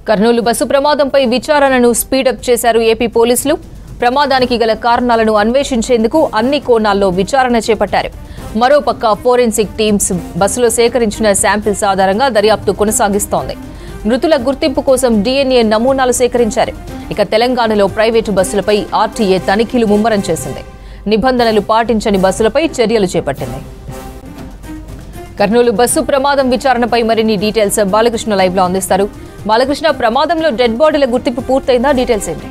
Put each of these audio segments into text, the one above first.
Kurnool bus ప్రమాదంపై విచారణను speedup చేశారు ఏపీ పోలీసులు. ప్రమాదానికి గల కారణాలను అన్వేషించేందుకు అన్ని కోణాల్లో విచారణ చేపట్టారు. మరోపక్క ఫోరెన్సిక్ టీమ్స్ బస్సులో సేకరించిన శాంపిల్స్ ఆధారంగా దర్యాప్తు కొనసాగిస్తోంది. మృతుల గుర్తింపు కోసం DNA నమూనాలు సేకరించారు. ఇక తెలంగాణలో ప్రైవేటు బస్సులపై RTA తనిఖీలు ముమ్మరం చేసింది. నిబంధనలు పాటించని బస్సులపై చర్యలు చేపట్టింది. కర్నూలు బస్సు ప్రమాదం విచారణపై మరిన్ని డీటెయిల్స్ బాలకృష్ణ లైవ్ లో అందిస్తారు. బాలకృష్ణ, ప్రమాదంలో డెడ్ బాడీల గుర్తింపు పూర్తయిందా? డీటెయిల్స్ ఏంటి?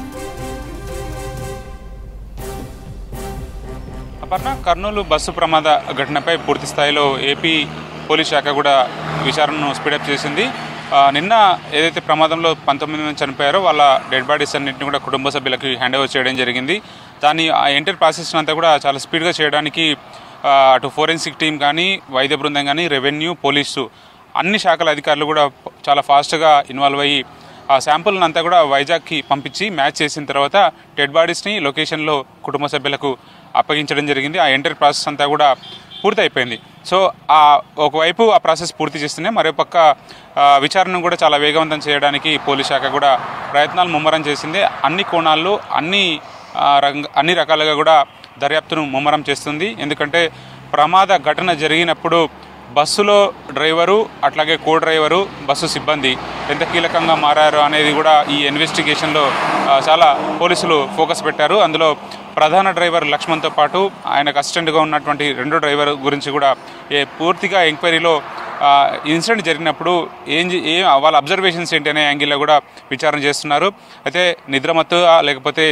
అపర్ణ, కర్నూలు బస్సు ప్రమాద ఘటనపై పూర్తి స్థాయిలో ఏపీ పోలీస్ శాఖ కూడా విచారణను స్పీడప్ చేసింది. నిన్న ఏదైతే ప్రమాదంలో 19 మంది చనిపోయారో వాళ్ళ డెడ్ బాడీస్ అన్నింటినీ కూడా కుటుంబ సభ్యులకి హ్యాండ్ ఓవర్ చేయడం జరిగింది. దాన్ని ఆ ఎంటైర్ ప్రాసెస్ అంతా కూడా చాలా స్పీడ్గా చేయడానికి అటు ఫోరెన్సిక్ టీం కానీ, వైద్య బృందం కానీ, రెవెన్యూ, పోలీసు అన్ని శాఖల అధికారులు కూడా చాలా ఫాస్ట్గా ఇన్వాల్వ్ అయ్యి ఆ శాంపుల్ని అంతా కూడా వైజాగ్కి పంపించి మ్యాచ్ చేసిన తర్వాత డెడ్ బాడీస్ని లొకేషన్లో కుటుంబ సభ్యులకు అప్పగించడం జరిగింది. ఆ ఎంటైర్ ప్రాసెస్ అంతా కూడా పూర్తయిపోయింది. సో ఒకవైపు ఆ ప్రాసెస్ పూర్తి చేస్తూనే మరోపక్క విచారణను కూడా చాలా వేగవంతం చేయడానికి పోలీస్ శాఖ కూడా ప్రయత్నాలు ముమ్మరం చేసింది. అన్ని కోణాల్లో అన్ని రకాలుగా కూడా దర్యాప్తును ముమ్మరం చేస్తుంది. ఎందుకంటే ప్రమాద ఘటన జరిగినప్పుడు బస్సులో డ్రైవరు, అట్లాగే కో డ్రైవరు, బస్సు సిబ్బంది ఎంత కీలకంగా మారారు అనేది కూడా ఈ ఇన్వెస్టిగేషన్లో చాలా పోలీసులు ఫోకస్ పెట్టారు. అందులో ప్రధాన డ్రైవర్ లక్ష్మణ్తో పాటు ఆయనకు అసిస్టెంట్గా ఉన్నటువంటి రెండో డ్రైవర్ గురించి కూడా పూర్తిగా ఎంక్వైరీలో ఇన్సిడెంట్ జరిగినప్పుడు వాళ్ళ అబ్జర్వేషన్స్ ఏంటి అనే యాంగిల్లో కూడా విచారణ చేస్తున్నారు. అయితే నిద్రమత్తుగా లేకపోతే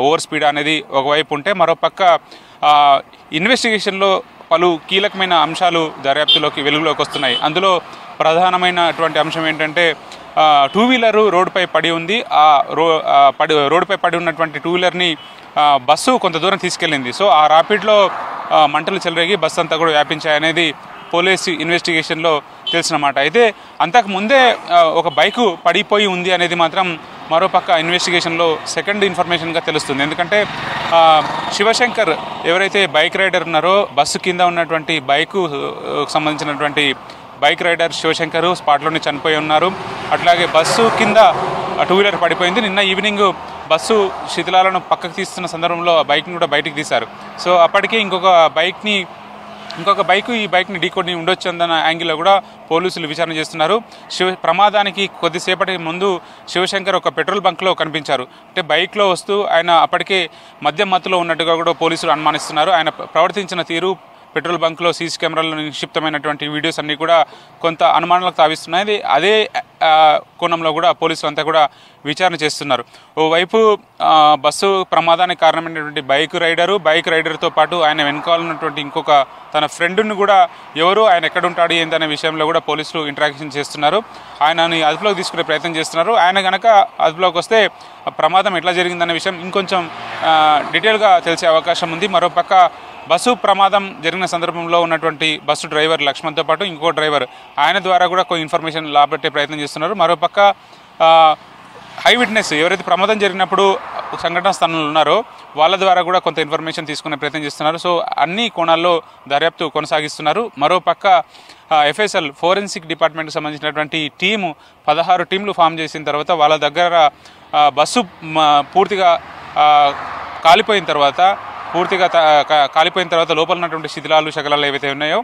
ఓవర్ స్పీడ్ అనేది ఒకవైపు ఉంటే, మరోపక్క ఇన్వెస్టిగేషన్లో పలు కీలకమైన అంశాలు వెలుగులోకి వస్తున్నాయి. అందులో ప్రధానమైనటువంటి అంశం ఏంటంటే, టూ వీలరు రోడ్డుపై పడి ఉంది. రోడ్డుపై పడి ఉన్నటువంటి టూ వీలర్ని బస్సు కొంత దూరం తీసుకెళ్ళింది. సో ఆ ర్యాపిడ్లో మంటలు చెలరేగి బస్సు అంతా కూడా వ్యాపించాయనేది పోలీసు ఇన్వెస్టిగేషన్లో తెలిసినమాట. అయితే అంతకుముందే ఒక బైకు పడిపోయి ఉంది అనేది మాత్రం మరోపక్క ఇన్వెస్టిగేషన్లో సెకండ్ ఇన్ఫర్మేషన్గా తెలుస్తుంది. ఎందుకంటే శివశంకర్ ఎవరైతే బైక్ రైడర్ ఉన్నారో, బస్సు కింద ఉన్నటువంటి బైకు సంబంధించినటువంటి బైక్ రైడర్ శివశంకర్ స్పాట్లోనే చనిపోయి ఉన్నారు. అట్లాగే బస్సు కింద టూ వీలర్ పడిపోయింది. నిన్న ఈవినింగ్ బస్సు శిథిలాలను పక్కకు తీస్తున్న సందర్భంలో ఆ బైక్ని కూడా బయటికి తీశారు. సో అప్పటికే ఇంకొక బైకు ఈ బైక్ని ఢీకొని ఉండొచ్చు అన్న యాంగిల్లో కూడా పోలీసులు విచారణ చేస్తున్నారు. ప్రమాదానికి కొద్దిసేపటి ముందు శివశంకర్ ఒక పెట్రోల్ బంక్లో కనిపించారు. అంటే బైక్లో వస్తూ ఆయన అప్పటికే మద్యం మత్తులో ఉన్నట్టుగా కూడా పోలీసులు అనుమానిస్తున్నారు. ఆయన ప్రవర్తించిన తీరు, పెట్రోల్ బంక్లో సీసీ కెమెరాల్లో నిక్షిప్తమైనటువంటి వీడియోస్ అన్నీ కూడా కొంత అనుమానాలకు తావిస్తున్నాయి. అదే కోణంలో కూడా పోలీసులు అంతా కూడా విచారణ చేస్తున్నారు. ఓవైపు బస్సు ప్రమాదానికి కారణమైనటువంటి బైక్ రైడర్తో పాటు ఆయన వెనకాల ఉన్నటువంటి ఇంకొక తన ఫ్రెండ్ని కూడా ఎవరు, ఆయన ఎక్కడుంటాడు ఏందనే విషయంలో కూడా పోలీసులు ఇంటరాక్షన్ చేస్తున్నారు. ఆయనని అదుపులోకి తీసుకునే ప్రయత్నం చేస్తున్నారు. ఆయన కనుక అదుపులోకి వస్తే ప్రమాదం ఎట్లా జరిగిందనే విషయం ఇంకొంచెం డీటెయిల్గా తెలిసే అవకాశం ఉంది. మరోపక్క బస్సు ప్రమాదం జరిగిన సందర్భంలో ఉన్నటువంటి బస్సు డ్రైవర్ లక్ష్మణ్తో పాటు ఇంకో డ్రైవర్, ఆయన ద్వారా కూడా కొన్ని ఇన్ఫర్మేషన్ లాబట్టే ప్రయత్నం చేస్తున్నారు. మరోపక్క హై విట్నెస్ ఎవరైతే ప్రమాదం జరిగినప్పుడు సంఘటన స్థలంలో ఉన్నారో వాళ్ళ ద్వారా కూడా కొంత ఇన్ఫర్మేషన్ తీసుకునే ప్రయత్నం చేస్తున్నారు. సో అన్ని కోణాల్లో దర్యాప్తు కొనసాగిస్తున్నారు. మరోపక్క FSL ఫోరెన్సిక్ డిపార్ట్మెంట్కి సంబంధించినటువంటి టీము 16 టీంలు ఫామ్ చేసిన తర్వాత వాళ్ళ దగ్గర బస్సు పూర్తిగా కాలిపోయిన తర్వాత లోపల ఉన్నటువంటి శిథిలాలు శకలాలు ఏవైతే ఉన్నాయో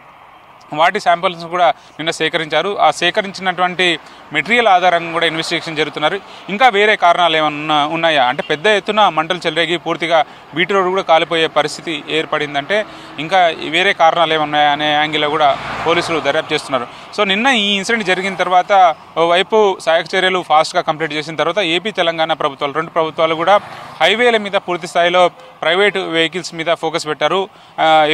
వాటి శాంపిల్స్ కూడా నిన్న సేకరించారు. ఆ సేకరించినటువంటి మెటీరియల్ ఆధారంగా కూడా ఇన్వెస్టిగేషన్ జరుగుతున్నారు. ఇంకా వేరే కారణాలు ఏమన్నా ఉన్నాయా అంటే, పెద్ద ఎత్తున మంటలు చెలరేగి పూర్తిగా బీటీ రోడ్డు కూడా కాలిపోయే పరిస్థితి ఏర్పడిందంటే ఇంకా వేరే కారణాలు ఏమన్నాయా అనే యాంగిల్లో కూడా పోలీసులు దర్యాప్తు చేస్తున్నారు. సో నిన్న ఈ ఇన్సిడెంట్ జరిగిన తర్వాత ఓవైపు సహాయక చర్యలు ఫాస్ట్గా కంప్లీట్ చేసిన తర్వాత ఏపీ తెలంగాణ ప్రభుత్వాలు, రెండు ప్రభుత్వాలు కూడా హైవేల మీద పూర్తి స్థాయిలో ప్రైవేటు వెహికల్స్ మీద ఫోకస్ పెట్టారు.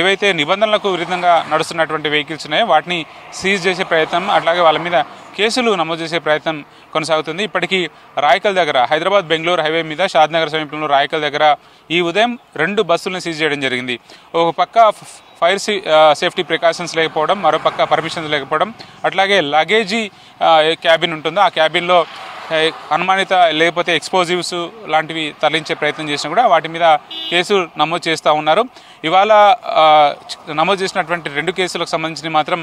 ఏవైతే నిబంధనలకు విరుద్ధంగా నడుస్తున్నటువంటి వెహికల్స్ ఉన్నాయో వాటిని సీజ్ చేసే ప్రయత్నం, అట్లాగే వాళ్ళ మీద కేసులు నమోదు చేసే ప్రయత్నం కొనసాగుతుంది. ఇప్పటికీ రాయకల్ దగ్గర హైదరాబాద్ బెంగళూరు హైవే మీద షాద్నగర్ సమీపంలో రాయకల్ దగ్గర ఈ ఉదయం 2 బస్సులను సీజ్ చేయడం జరిగింది. ఒక పక్క ఫైర్ సేఫ్టీ ప్రికాషన్స్ లేకపోవడం, మరోపక్క పర్మిషన్స్ లేకపోవడం, అట్లాగే లగేజీ క్యాబిన్ ఉంటుందో ఆ క్యాబిన్లో అనుమానిత లేకపోతే ఎక్స్ప్లోజివ్స్ లాంటివి తరలించే ప్రయత్నం చేసినా కూడా వాటి మీద కేసు నమోదు చేస్తూ ఉన్నారు. ఇవాళ నమోదు చేసినటువంటి 2 కేసులకు సంబంధించి మాత్రం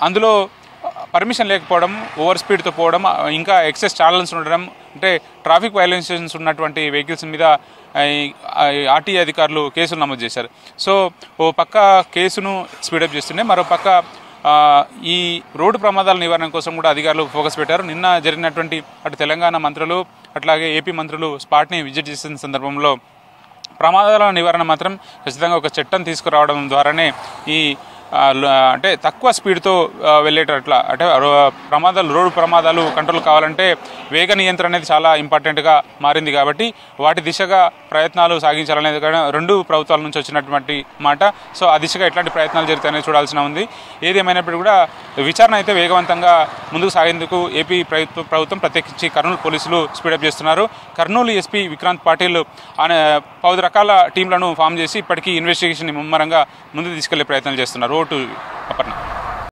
అందులో పర్మిషన్ లేకపోవడం, ఓవర్ స్పీడ్తో పోవడం, ఇంకా ఎక్సెస్ ఛానల్స్ ఉండడం, అంటే ట్రాఫిక్ వైలేషన్స్ ఉన్నటువంటి వెహికల్స్ మీద ఆర్టీఏ అధికారులు కేసులు నమోదు చేశారు. సో ఓ పక్క కేసును స్పీడప్ చేస్తుండే, మరో పక్క ఈ రోడ్డు ప్రమాదాల నివారణ కోసం కూడా అధికారులు ఫోకస్ పెట్టారు. నిన్న జరిగినటువంటి అటు తెలంగాణ మంత్రులు అట్లాగే ఏపీ మంత్రులు స్పాట్ని విజిట్ చేసిన సందర్భంలో ప్రమాదాల నివారణ మాత్రం ఖచ్చితంగా ఒక చట్టం తీసుకురావడం ద్వారానే ఈ అంటే తక్కువ స్పీడ్తో వెళ్ళేటట్లా, అంటే రోడ్డు ప్రమాదాలు కంట్రోల్ కావాలంటే వేగ నియంత్రణ అనేది చాలా ఇంపార్టెంట్గా మారింది. కాబట్టి వాటి దిశగా ప్రయత్నాలు సాగించాలనేది కానీ రెండు ప్రభుత్వాల నుంచి వచ్చినటువంటి మాట. సో ఆ దిశగా ఎట్లాంటి ప్రయత్నాలు జరుగుతాయని చూడాల్సిన ఉంది. ఏది ఏమైనప్పుడు కూడా విచారణ అయితే వేగవంతంగా ముందుకు సాగేందుకు ఏపీ ప్రభుత్వం ప్రత్యేకించి కర్నూలు పోలీసులు స్పీడప్ చేస్తున్నారు. కర్నూలు ఎస్పీ విక్రాంత్ పాటిల్ 10 రకాల టీంలను ఫామ్ చేసి ఇప్పటికీ ఇన్వెస్టిగేషన్ ముమ్మరంగా ముందుకు తీసుకెళ్లే ప్రయత్నాలు చేస్తున్నారు. ఓటు అపర్ణ.